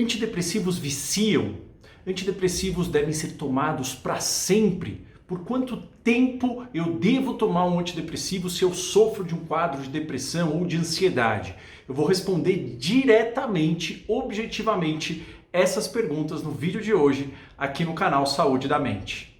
Antidepressivos viciam? Antidepressivos devem ser tomados para sempre? Por quanto tempo eu devo tomar um antidepressivo se eu sofro de um quadro de depressão ou de ansiedade? Eu vou responder diretamente, objetivamente, essas perguntas no vídeo de hoje aqui no canal Saúde da Mente.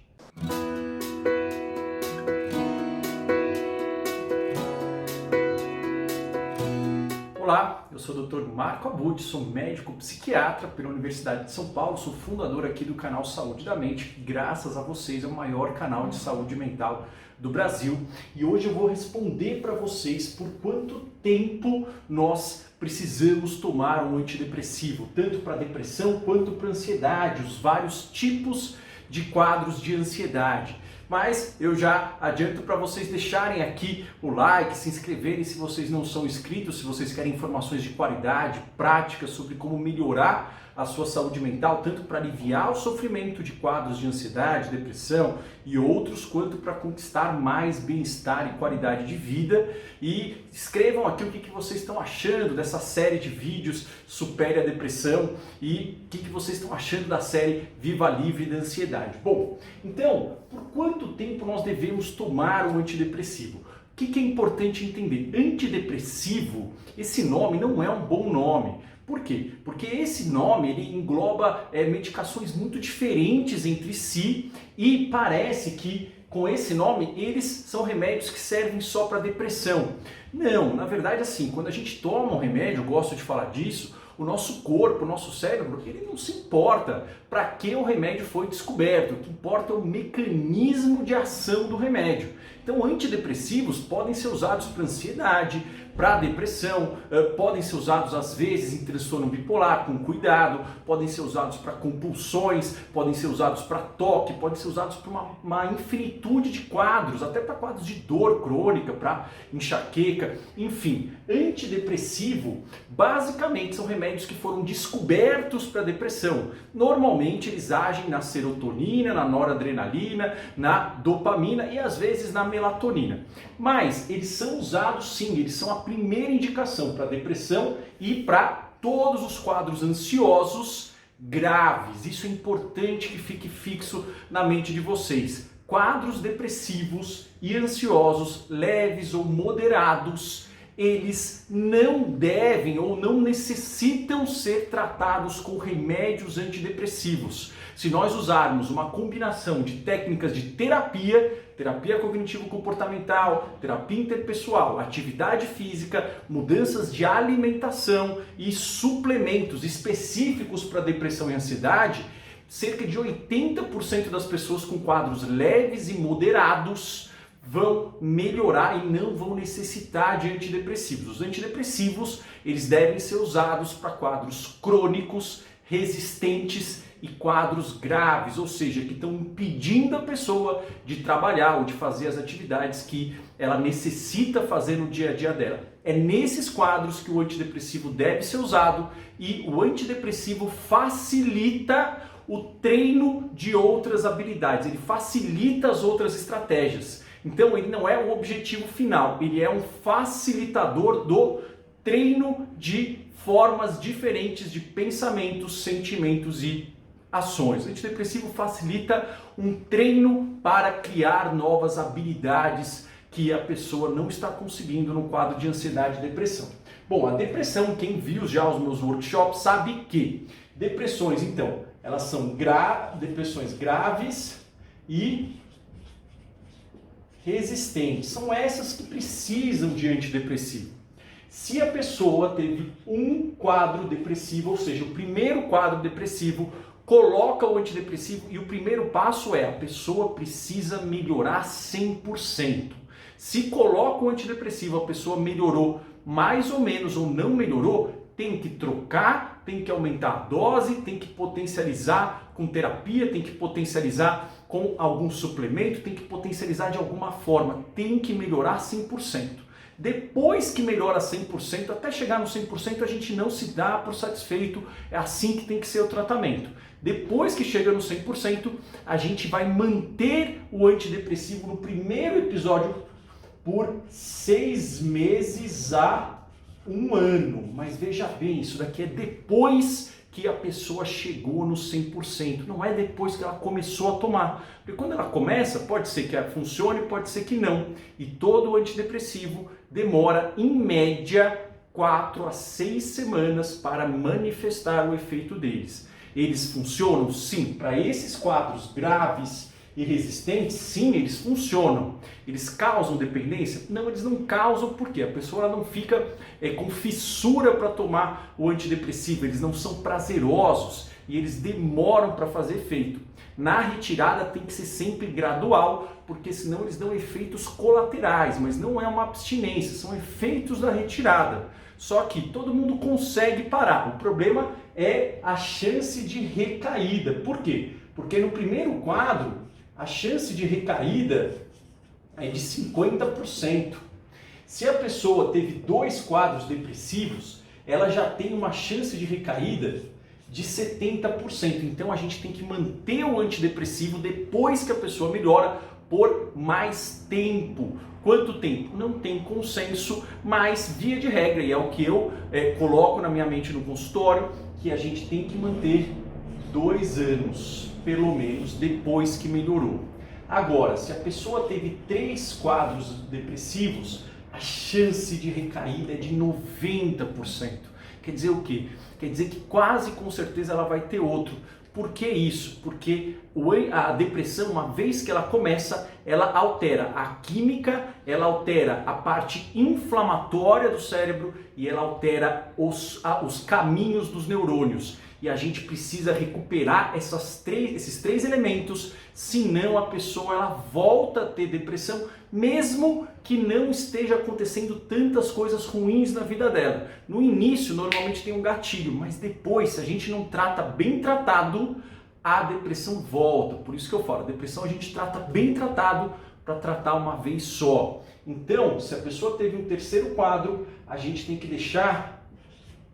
Olá, eu sou o Dr. Marco Abud, sou médico psiquiatra pela Universidade de São Paulo, sou fundador aqui do canal Saúde da Mente, que graças a vocês é o maior canal de saúde mental do Brasil. E hoje eu vou responder para vocês por quanto tempo nós precisamos tomar um antidepressivo, tanto para depressão quanto para ansiedade, os vários tipos de quadros de ansiedade. Mas eu já adianto para vocês deixarem aqui o like, se inscreverem se vocês não são inscritos, se vocês querem informações de qualidade, práticas sobre como melhorar a sua saúde mental, tanto para aliviar o sofrimento de quadros de ansiedade, depressão e outros, quanto para conquistar mais bem-estar e qualidade de vida. E escrevam aqui o que vocês estão achando dessa série de vídeos Supere a Depressão e o que vocês estão achando da série Viva Livre da Ansiedade. Bom, então, por quanto tempo nós devemos tomar um antidepressivo? O que é importante entender? Antidepressivo, esse nome não é um bom nome. Por quê? Porque esse nome ele engloba medicações muito diferentes entre si e parece que com esse nome eles são remédios que servem só para depressão. Não, na verdade assim, quando a gente toma um remédio, eu gosto de falar disso, o nosso corpo, o nosso cérebro, ele não se importa para que o remédio foi descoberto. O que importa é o mecanismo de ação do remédio. Então, antidepressivos podem ser usados para ansiedade, para depressão, podem ser usados às vezes em transtorno bipolar, com cuidado, podem ser usados para compulsões, podem ser usados para toque, podem ser usados para uma infinitude de quadros, até para quadros de dor crônica, para enxaqueca, enfim. Antidepressivo, basicamente, são remédios que foram descobertos para depressão. Normalmente eles agem na serotonina, na noradrenalina, na dopamina e às vezes na melatonina. Mas eles são usados sim, eles são a primeira indicação para depressão e para todos os quadros ansiosos graves. Isso é importante que fique fixo na mente de vocês. Quadros depressivos e ansiosos leves ou moderados, eles não devem ou não necessitam ser tratados com remédios antidepressivos. Se nós usarmos uma combinação de técnicas de terapia cognitivo-comportamental, terapia interpessoal, atividade física, mudanças de alimentação e suplementos específicos para depressão e ansiedade, cerca de 80% das pessoas com quadros leves e moderados vão melhorar e não vão necessitar de antidepressivos. Os antidepressivos, eles devem ser usados para quadros crônicos, resistentes e quadros graves, ou seja, que estão impedindo a pessoa de trabalhar ou de fazer as atividades que ela necessita fazer no dia a dia dela. É nesses quadros que o antidepressivo deve ser usado e o antidepressivo facilita o treino de outras habilidades, ele facilita as outras estratégias. Então ele não é o objetivo final, ele é um facilitador do treino de formas diferentes de pensamentos, sentimentos e ações. O antidepressivo facilita um treino para criar novas habilidades que a pessoa não está conseguindo no quadro de ansiedade e depressão. Bom, a depressão, quem viu já os meus workshops sabe que depressões, então, elas são depressões graves e resistentes. São essas que precisam de antidepressivo. Se a pessoa teve um quadro depressivo, ou seja, o primeiro quadro depressivo, coloca o antidepressivo e o primeiro passo é a pessoa precisa melhorar 100%. Se coloca o antidepressivo, a pessoa melhorou mais ou menos ou não melhorou, tem que trocar, tem que aumentar a dose, tem que potencializar com terapia, tem que potencializar com algum suplemento, tem que potencializar de alguma forma, tem que melhorar 100%. Depois que melhora 100%, até chegar no 100%, a gente não se dá por satisfeito, é assim que tem que ser o tratamento. Depois que chega no 100%, a gente vai manter o antidepressivo no primeiro episódio por 6 meses a 1 ano. Mas veja bem, isso daqui é depois que a pessoa chegou no 100%. Não é depois que ela começou a tomar. Porque quando ela começa, pode ser que funcione, pode ser que não. E todo antidepressivo demora, em média, 4 a 6 semanas para manifestar o efeito deles. Eles funcionam? Sim. Para esses quadros graves e resistentes, sim, eles funcionam. Eles causam dependência? Não, eles não causam, porque a pessoa ela não fica com fissura para tomar o antidepressivo. Eles não são prazerosos e eles demoram para fazer efeito. Na retirada tem que ser sempre gradual, porque senão eles dão efeitos colaterais, mas não é uma abstinência, são efeitos da retirada. Só que todo mundo consegue parar. O problema é a chance de recaída. Por quê? Porque no primeiro quadro, a chance de recaída é de 50%. Se a pessoa teve 2 quadros depressivos, ela já tem uma chance de recaída de 70%. Então a gente tem que manter o antidepressivo depois que a pessoa melhora por mais tempo. Quanto tempo? Não tem consenso, mas via de regra, e é o que eu coloco na minha mente no consultório, que a gente tem que manter 2 anos, pelo menos, depois que melhorou. Agora, se a pessoa teve 3 quadros depressivos, a chance de recaída é de 90%. Quer dizer o quê? Quer dizer que quase com certeza ela vai ter outro. Por que isso? Porque a depressão, uma vez que ela começa, ela altera a química, ela altera a parte inflamatória do cérebro e ela altera os caminhos dos neurônios. E a gente precisa recuperar esses três elementos, senão a pessoa ela volta a ter depressão, mesmo que não esteja acontecendo tantas coisas ruins na vida dela. No início, normalmente tem um gatilho, mas depois, se a gente não trata bem tratado, a depressão volta. Por isso que eu falo, a depressão a gente trata bem tratado para tratar uma vez só. Então, se a pessoa teve um terceiro quadro, a gente tem que deixar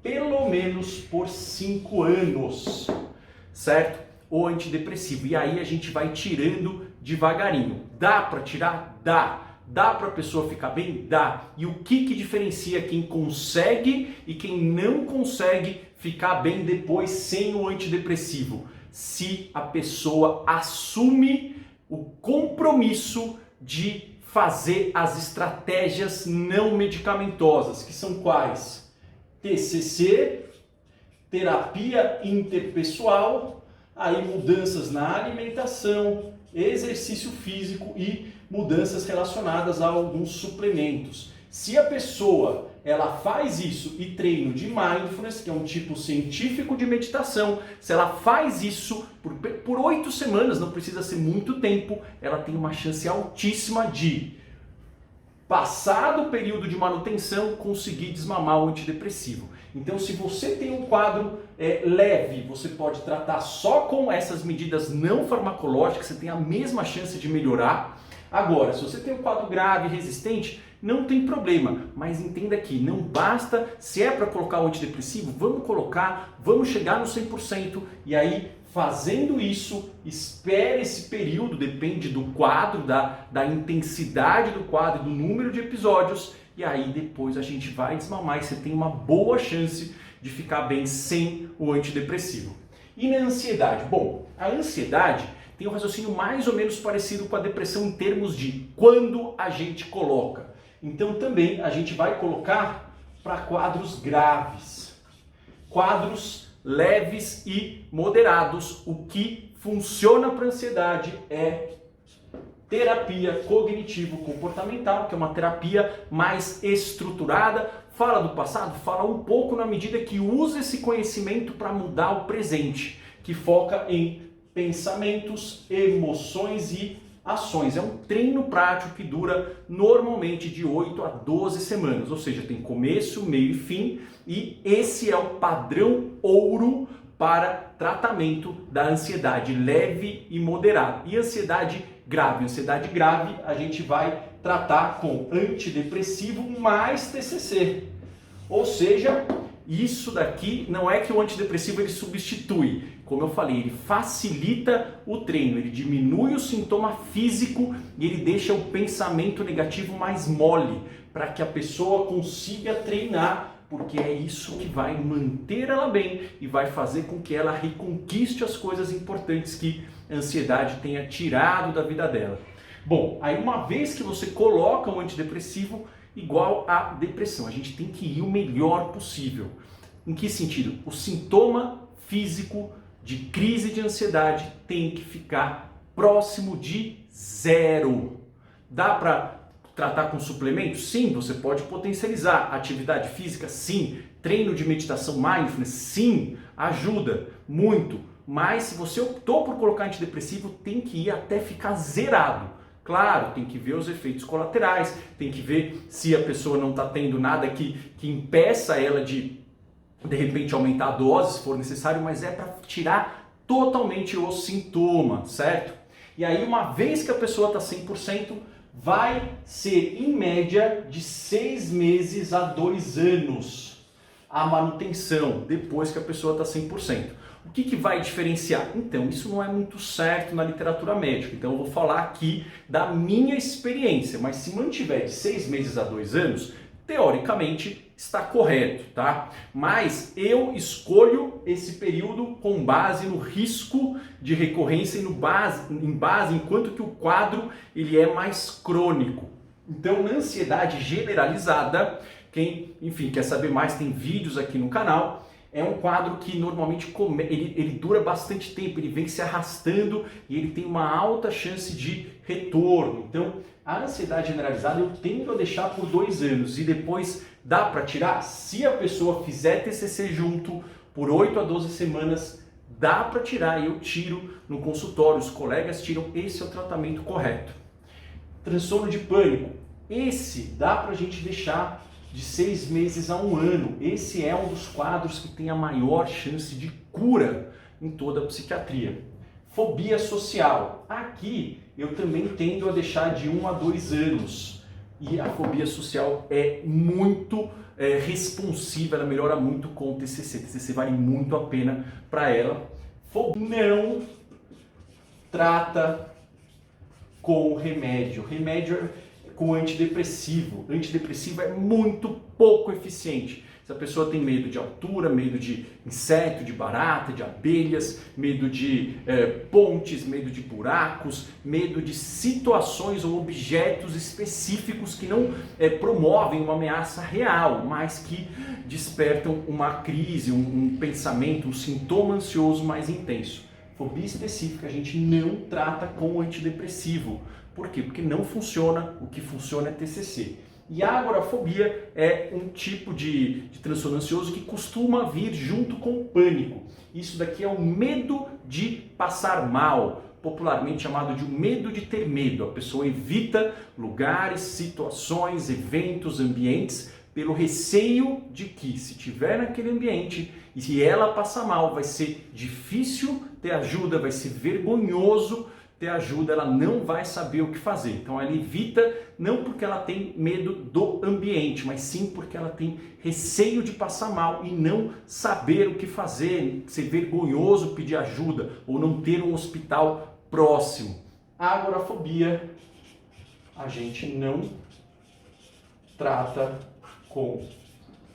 pelo menos por 5 anos, certo? O antidepressivo. E aí a gente vai tirando devagarinho. Dá para tirar? Dá. Dá para a pessoa ficar bem? Dá. E o que diferencia quem consegue e quem não consegue ficar bem depois sem o antidepressivo? Se a pessoa assume o compromisso de fazer as estratégias não medicamentosas, que são quais? TCC, terapia interpessoal, aí mudanças na alimentação, exercício físico e mudanças relacionadas a alguns suplementos. Se a pessoa ela faz isso e treino de mindfulness, que é um tipo científico de meditação, se ela faz isso por 8 semanas, não precisa ser muito tempo, ela tem uma chance altíssima de, passado o período de manutenção, conseguir desmamar o antidepressivo. Então, se você tem um quadro leve, você pode tratar só com essas medidas não farmacológicas, você tem a mesma chance de melhorar. Agora, se você tem um quadro grave, resistente, não tem problema, mas entenda que não basta, se é para colocar o antidepressivo, vamos colocar, vamos chegar no 100%, e aí, fazendo isso, espere esse período, depende do quadro, da intensidade do quadro, do número de episódios, e aí depois a gente vai desmamar e você tem uma boa chance de ficar bem sem o antidepressivo. E na ansiedade? Bom, a ansiedade tem um raciocínio mais ou menos parecido com a depressão em termos de quando a gente coloca. Então também a gente vai colocar para quadros graves, quadros leves e moderados. O que funciona para ansiedade é terapia cognitivo-comportamental, que é uma terapia mais estruturada. Fala do passado, fala um pouco na medida que usa esse conhecimento para mudar o presente, que foca em pensamentos, emoções e ações. É um treino prático que dura normalmente de 8 a 12 semanas, ou seja, tem começo, meio e fim, e esse é o padrão ouro para tratamento da ansiedade leve e moderada. E ansiedade grave? Ansiedade grave a gente vai tratar com antidepressivo mais TCC. Ou seja, isso daqui não é que o antidepressivo ele substitui. Como eu falei, ele facilita o treino, ele diminui o sintoma físico e ele deixa o pensamento negativo mais mole, para que a pessoa consiga treinar, porque é isso que vai manter ela bem e vai fazer com que ela reconquiste as coisas importantes que a ansiedade tenha tirado da vida dela. Bom, aí uma vez que você coloca um antidepressivo, igual à depressão, a gente tem que ir o melhor possível. Em que sentido? O sintoma físico de crise de ansiedade tem que ficar próximo de 0. Dá para tratar com suplementos? Sim, você pode potencializar. Atividade física? Sim. Treino de meditação mindfulness? Sim, ajuda muito. Mas se você optou por colocar antidepressivo, tem que ir até ficar zerado. Claro, tem que ver os efeitos colaterais, tem que ver se a pessoa não está tendo nada que impeça ela de repente aumentar a dose se for necessário, mas é para tirar totalmente o sintoma, certo? E aí uma vez que a pessoa está 100%, vai ser em média de 6 meses a 2 anos a manutenção, depois que a pessoa está 100%. O que vai diferenciar? Então, isso não é muito certo na literatura médica, então eu vou falar aqui da minha experiência, mas se mantiver de 6 meses a 2 anos, teoricamente está correto, tá? Mas eu escolho esse período com base no risco de recorrência e em base enquanto que o quadro ele é mais crônico. Então, na ansiedade generalizada, quem, enfim, quer saber mais, tem vídeos aqui no canal. É um quadro que normalmente ele dura bastante tempo, ele vem se arrastando e ele tem uma alta chance de retorno. Então, a ansiedade generalizada eu tendo a deixar por 2 anos e depois dá para tirar? Se a pessoa fizer TCC junto por 8 a 12 semanas, dá para tirar e eu tiro no consultório, os colegas tiram, esse é o tratamento correto. Transtorno de pânico, esse dá para a gente deixar de 6 meses a 1 ano. Esse é um dos quadros que tem a maior chance de cura em toda a psiquiatria. Fobia social. Aqui eu também tendo a deixar de 1 a 2 anos. E a fobia social é muito responsiva, ela melhora muito com o TCC. O TCC vale muito a pena para ela. Não trata com remédio. Remédio com antidepressivo. Antidepressivo é muito pouco eficiente. Se a pessoa tem medo de altura, medo de inseto, de barata, de abelhas, medo de pontes, medo de buracos, medo de situações ou objetos específicos que não promovem uma ameaça real, mas que despertam uma crise, um pensamento, um sintoma ansioso mais intenso. Fobia específica a gente não trata com antidepressivo. Por quê? Porque não funciona, o que funciona é TCC. E a agorafobia é um tipo de transtorno ansioso que costuma vir junto com o pânico. Isso daqui é o medo de passar mal, popularmente chamado de medo de ter medo. A pessoa evita lugares, situações, eventos, ambientes, pelo receio de que, se estiver naquele ambiente e se ela passar mal, vai ser difícil ter ajuda, vai ser vergonhoso ter ajuda, ela não vai saber o que fazer. Então ela evita, não porque ela tem medo do ambiente, mas sim porque ela tem receio de passar mal e não saber o que fazer, ser vergonhoso pedir ajuda ou não ter um hospital próximo. A agorafobia a gente não trata com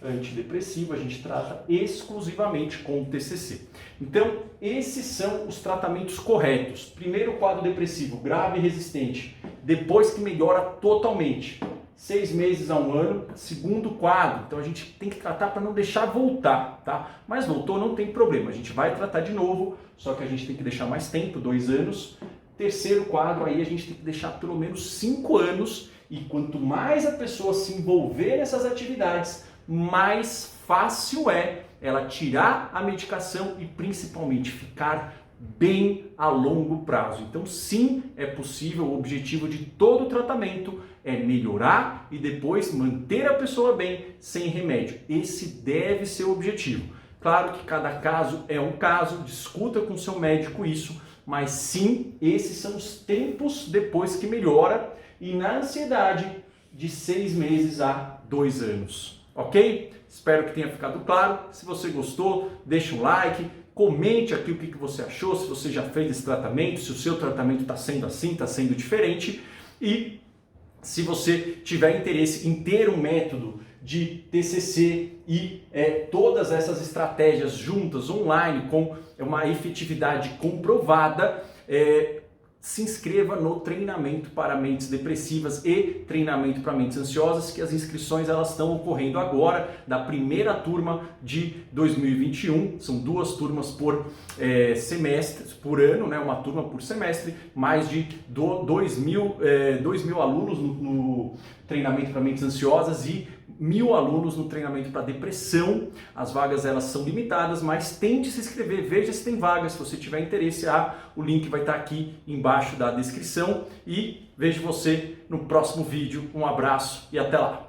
antidepressivo, a gente trata exclusivamente com o TCC. Então, esses são os tratamentos corretos. Primeiro, quadro depressivo grave e resistente, depois que melhora totalmente, 6 meses a 1 ano. Segundo quadro, então a gente tem que tratar para não deixar voltar, tá? Mas voltou, não tem problema, a gente vai tratar de novo, só que a gente tem que deixar mais tempo, 2 anos. Terceiro quadro, aí a gente tem que deixar pelo menos 5 anos, e quanto mais a pessoa se envolver nessas atividades, mais fácil é ela tirar a medicação e principalmente ficar bem a longo prazo. Então sim, é possível, o objetivo de todo o tratamento é melhorar e depois manter a pessoa bem sem remédio. Esse deve ser o objetivo. Claro que cada caso é um caso, discuta com seu médico isso, mas sim, esses são os tempos depois que melhora e na ansiedade de 6 meses a 2 anos. Ok? Espero que tenha ficado claro. Se você gostou, deixa um like, comente aqui o que você achou, se você já fez esse tratamento, se o seu tratamento está sendo assim, está sendo diferente. E se você tiver interesse em ter um método de TCC e todas essas estratégias juntas, online, com uma efetividade comprovada, se inscreva no treinamento para mentes depressivas e treinamento para mentes ansiosas, que as inscrições elas estão ocorrendo agora, da primeira turma de 2021, são 2 turmas por semestre, por ano, né? Uma turma por semestre, mais de 2 mil alunos no treinamento para mentes ansiosas e 1.000 alunos no treinamento para depressão. As vagas elas são limitadas, mas tente se inscrever, veja se tem vagas, se você tiver interesse, o link vai estar aqui embaixo da descrição e vejo você no próximo vídeo. Um abraço e até lá!